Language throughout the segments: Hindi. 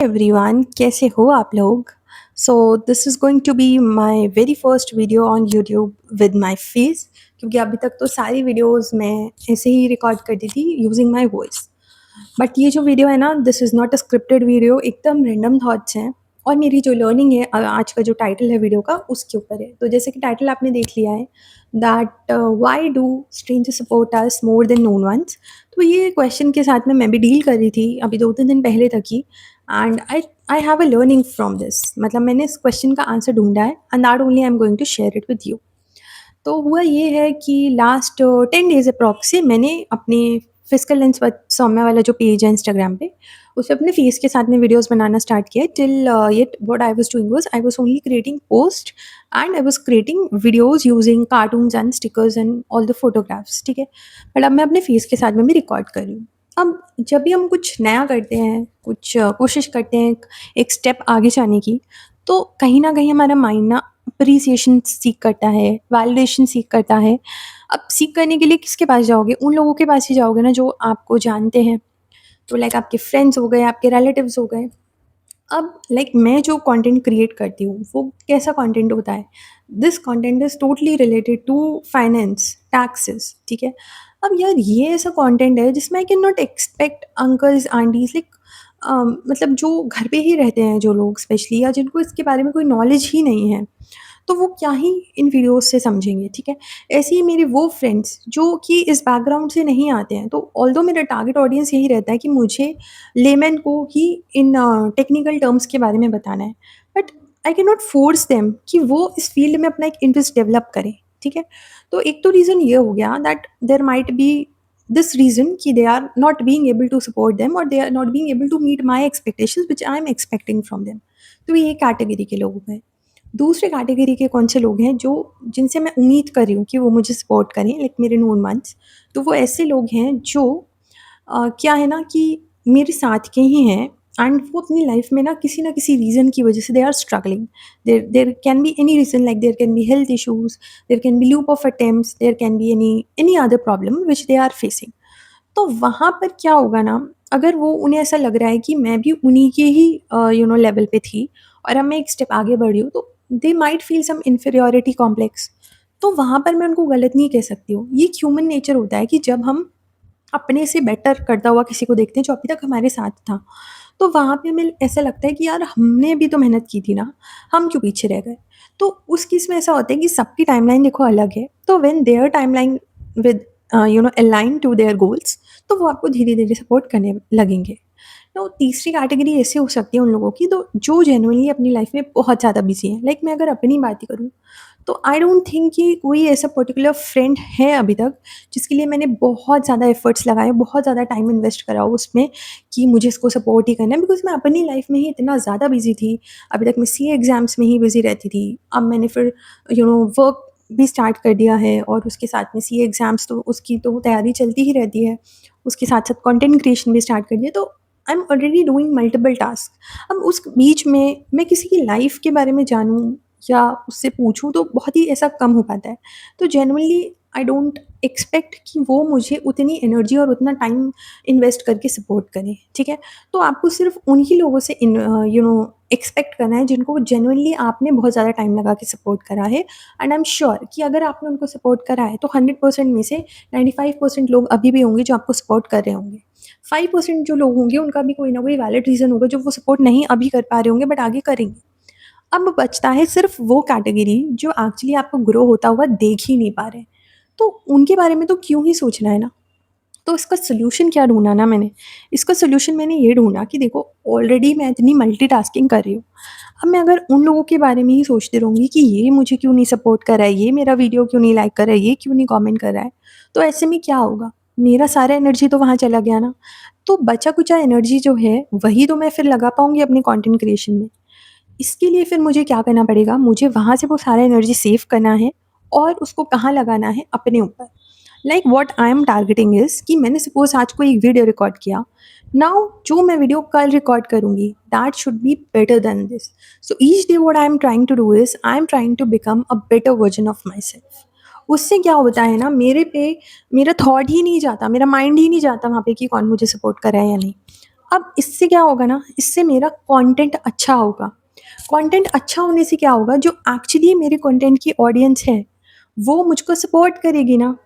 एवरीवन, कैसे हो आप लोग। So this is going to be my very first video on YouTube with my face, क्योंकि अभी तक तो सारी वीडियोस मैं ऐसे ही रिकॉर्ड करती थी यूजिंग माय वॉइस। बट ये जो वीडियो है ना, this is not a scripted video, एकदम रैंडम थॉट्स हैं। और मेरी जो लर्निंग है, आज का जो टाइटल है वीडियो का, उसके ऊपर है। तो जैसे कि टाइटल आपने देख लिया है, that why do strangers support us more than known once. तो ये क्वेश्चन के साथ में मैं भी डील कर रही थी अभी 2-3 दिन पहले तक ही। And I have a learning from this, मतलब मैंने इस क्वेश्चन का आंसर ढूंढा है, and that only I am going to share it with you. तो हुआ ये है कि लास्ट 10 डेज अप्रॉक्स से मैंने अपने फिजिकल लेंस सौम्या वाला जो पेज है इंस्टाग्राम पे, उस पर अपने फेस के साथ में वीडियोस बनाना स्टार्ट किया। Till yet what I was doing was I was only creating post and I was creating videos using cartoons and stickers and all the photographs, ठीक है। बट अब मैं अपने फेस के साथ में भी रिकॉर्ड कर रही हूँ। अब जब भी हम कुछ नया करते हैं, कुछ कोशिश करते हैं एक स्टेप आगे जाने की, तो कहीं ना कहीं हमारा माइंड ना अप्रिसिएशन सीख करता है, वैलिडेशन सीख करता है। अब सीख करने के लिए किसके पास जाओगे? उन लोगों के पास ही जाओगे ना जो आपको जानते हैं। तो लाइक आपके फ्रेंड्स हो गए, आपके रिलेटिव्स हो गए। अब लाइक मैं जो कंटेंट क्रिएट करती हूँ वो कैसा कंटेंट होता है? This content is totally related to finance, taxes, ठीक है। अब यार ये ऐसा कंटेंट है जिसमें I can not expect uncles aunties, like मतलब जो घर पे ही रहते हैं जो लोग स्पेशली, या जिनको इसके बारे में कोई नॉलेज ही नहीं है, तो वो क्या ही इन वीडियोस से समझेंगे, ठीक है। ऐसे ही मेरे वो फ्रेंड्स जो कि इस बैकग्राउंड से नहीं आते हैं, तो ऑल्दो मेरा टारगेट ऑडियंस यही रहता है कि मुझे लेमैन को ही इन टेक्निकल टर्म्स के बारे में बताना है। But I can not force them कि वो इस फील्ड में अपना एक इंटरेस्ट डेवलप करें, ठीक है। तो एक तो रीज़न ये हो गया that there might be this reason कि they are not being able to support them, और they are not being able to meet my expectations which I am expecting from them. तो ये कैटेगरी के लोग हैं। दूसरे कैटेगरी के कौन से लोग हैं जो जिनसे मैं उम्मीद कर रही हूँ कि वो मुझे सपोर्ट करें, लाइक मेरे नोन वंस। तो वो ऐसे लोग हैं जो क्या है ना कि मेरे साथ के ही हैं, एंड वो अपनी लाइफ में ना किसी रीज़न की वजह से they are struggling. There can be any reason, like there can be health issues, there can be loop of attempts, there can be any any other problem which they are facing. तो वहाँ पर क्या होगा ना, अगर वो उन्हें ऐसा लग रहा है कि मैं भी उन्हीं के ही लेवल पे थी और अब मैं एक स्टेप आगे बढ़ी हूँ, तो they might feel some inferiority complex. तो वहाँ पर मैं उनको गलत नहीं कह सकती हूँ। ये ह्यूमन नेचर होता है कि जब हम अपने से बेटर करता हुआ किसी को देखते हैं जो अभी तक हमारे साथ था, तो वहाँ पे हमें ऐसा लगता है कि यार हमने भी तो मेहनत की थी ना, हम क्यों पीछे रह गए। तो उस केस में ऐसा होता है कि सबकी टाइमलाइन देखो अलग है, तो when their timeline with align to their goals, तो वो आपको धीरे धीरे सपोर्ट करने लगेंगे। तो तीसरी कैटेगरी ऐसे हो सकती है उन लोगों की, तो जो जेन्युइनली अपनी लाइफ में बहुत ज़्यादा बिजी हैं। लाइक मैं अगर अपनी बात ही करूँ, तो आई डोंट थिंक कि कोई ऐसा पर्टिकुलर फ्रेंड है अभी तक जिसके लिए मैंने बहुत ज़्यादा एफर्ट्स लगाए, बहुत ज़्यादा टाइम इन्वेस्ट करा हो उसमें कि मुझे इसको सपोर्ट ही करना है, बिकॉज मैं अपनी लाइफ में ही इतना ज़्यादा बिजी थी। अभी तक मैं सी एग्ज़ाम्स में ही बिजी रहती थी। अब मैंने फिर वर्क भी स्टार्ट कर दिया है, और उसके साथ में सी एग्ज़ाम्स, तो उसकी तो तैयारी चलती ही रहती है। उसके साथ साथ कंटेंट क्रिएशन भी स्टार्ट कर दिया, तो I am already doing multiple task. अब उस बीच में मैं किसी की लाइफ के बारे में जानूँ या उससे पूछूँ, तो बहुत ही ऐसा कम हो पाता है। तो जेन्युइनली आई डोंट एक्सपेक्ट कि वो मुझे उतनी एनर्जी और उतना टाइम इन्वेस्ट करके सपोर्ट करें, ठीक है। तो आपको सिर्फ उन्हीं लोगों से एक्सपेक्ट करना है जिनको जेन्युइनली आपने बहुत ज़्यादा टाइम लगा के सपोर्ट करा है। एंड आई एम श्योर कि अगर आपने उनको सपोर्ट करा है, तो 100% में से 95% लोग अभी भी होंगे जो आपको सपोर्ट कर रहे होंगे। 5% जो लोग होंगे उनका भी कोई ना कोई वैलिड रीज़न होगा जो वो सपोर्ट नहीं अभी कर पा रहे होंगे, बट आगे करेंगे। अब बचता है सिर्फ वो कैटेगरी जो एक्चुअली आपको ग्रो होता हुआ देख ही नहीं पा रहे। तो उनके बारे में तो क्यों ही सोचना है ना। तो इसका सोल्यूशन क्या ढूँढा ना मैंने, इसका सोल्यूशन मैंने ये ढूँढा कि देखो, ऑलरेडी मैं इतनी मल्टीटास्किंग कर रही हूँ। अब मैं अगर उन लोगों के बारे में ही सोचती रहूँगी कि ये मुझे क्यों नहीं सपोर्ट कर रहा है, ये मेरा वीडियो क्यों नहीं लाइक कर रहा है, ये क्यों नहीं कमेंट कर रहा है, तो ऐसे में क्या होगा? मेरा सारा एनर्जी तो वहाँ चला गया ना। तो बचा-कुचा एनर्जी जो है वही तो मैं फिर लगा पाऊँगी अपने कंटेंट क्रिएशन में। इसके लिए फिर मुझे क्या करना पड़ेगा, मुझे वहाँ से वो सारा एनर्जी सेव करना है और उसको कहाँ लगाना है, अपने ऊपर। Like what I am targeting is कि मैंने सपोज़ आज कोई एक वीडियो रिकॉर्ड किया, नाउ जो मैं वीडियो कल रिकॉर्ड करूँगी that should be better than this. So each day what I am trying to do is I am trying to become a better version of my self. उससे क्या होता है ना, मेरे पे मेरा थॉट ही नहीं जाता, मेरा माइंड ही नहीं जाता वहाँ पे कि कौन मुझे सपोर्ट कर रहा है या नहीं। अब इससे क्या होगा ना, इससे मेरा कंटेंट अच्छा होगा। कंटेंट अच्छा होने से क्या होगा, जो एक्चुअली मेरे कंटेंट की ऑडियंस है वो मुझको सपोर्ट करेगी ना।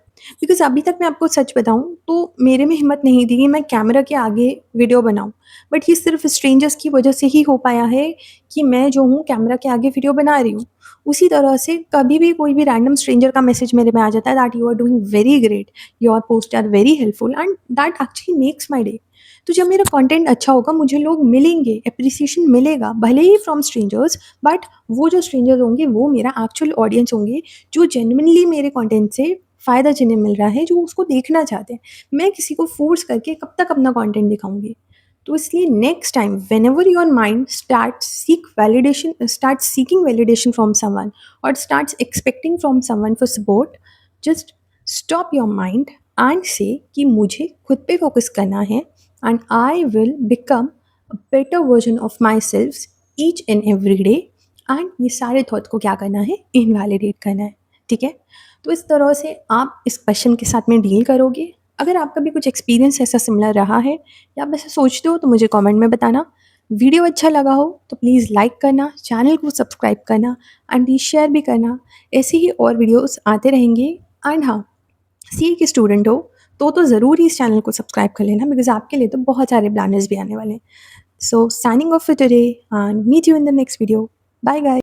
बिकॉज़ अभी तक मैं आपको सच बताऊँ तो मेरे में हिम्मत नहीं थी कि मैं कैमरा के आगे वीडियो बनाऊँ। बट ये सिर्फ़ स्ट्रेंजर्स की वजह से ही हो पाया है कि मैं जो हूँ कैमरा के आगे वीडियो बना रही हूँ। उसी तरह से कभी भी कोई भी रैंडम स्ट्रेंजर का मैसेज मेरे में आ जाता है that you are doing very great, your post are very helpful and that actually makes my day. तो जब मेरा कंटेंट अच्छा होगा मुझे लोग मिलेंगे, एप्रिसिएशन मिलेगा, भले ही फ्रॉम स्ट्रेंजर्स, बट वो जो स्ट्रेंजर्स होंगे वो मेरा एक्चुअल ऑडियंस होंगे, जो जेन्युइनली मेरे कंटेंट से फ़ायदा जिन्हें मिल रहा है, जो उसको देखना चाहते हैं। मैं किसी को फ़ोर्स करके कब तक अपना कंटेंट दिखाऊँगी? तो इसलिए next time whenever your mind start seeking validation from someone और starts expecting from someone for support, just stop your mind and say कि मुझे खुद पे फ़ोकस करना है and I will become a better version of my self each and every day. And ये सारे थॉट को क्या करना है, इनवैलिडेट करना है। ठीक है, तो इस तरह से आप इस क्वेश्चन के साथ में डील करोगे। अगर आपका भी कुछ एक्सपीरियंस ऐसा सिमिलर रहा है या आप ऐसा सोचते हो तो मुझे कमेंट में बताना। वीडियो अच्छा लगा हो तो प्लीज़ लाइक करना, चैनल को सब्सक्राइब करना एंड प्लीज़ शेयर भी करना। ऐसे ही और वीडियोस आते रहेंगे। एंड हाँ, सीए के स्टूडेंट हो तो ज़रूर ही इस चैनल को सब्सक्राइब कर लेना, बिकॉज़ आपके लिए तो बहुत सारे प्लानर्स भी आने वाले हैं। So signing off for today and meet you in the next video. Bye guys.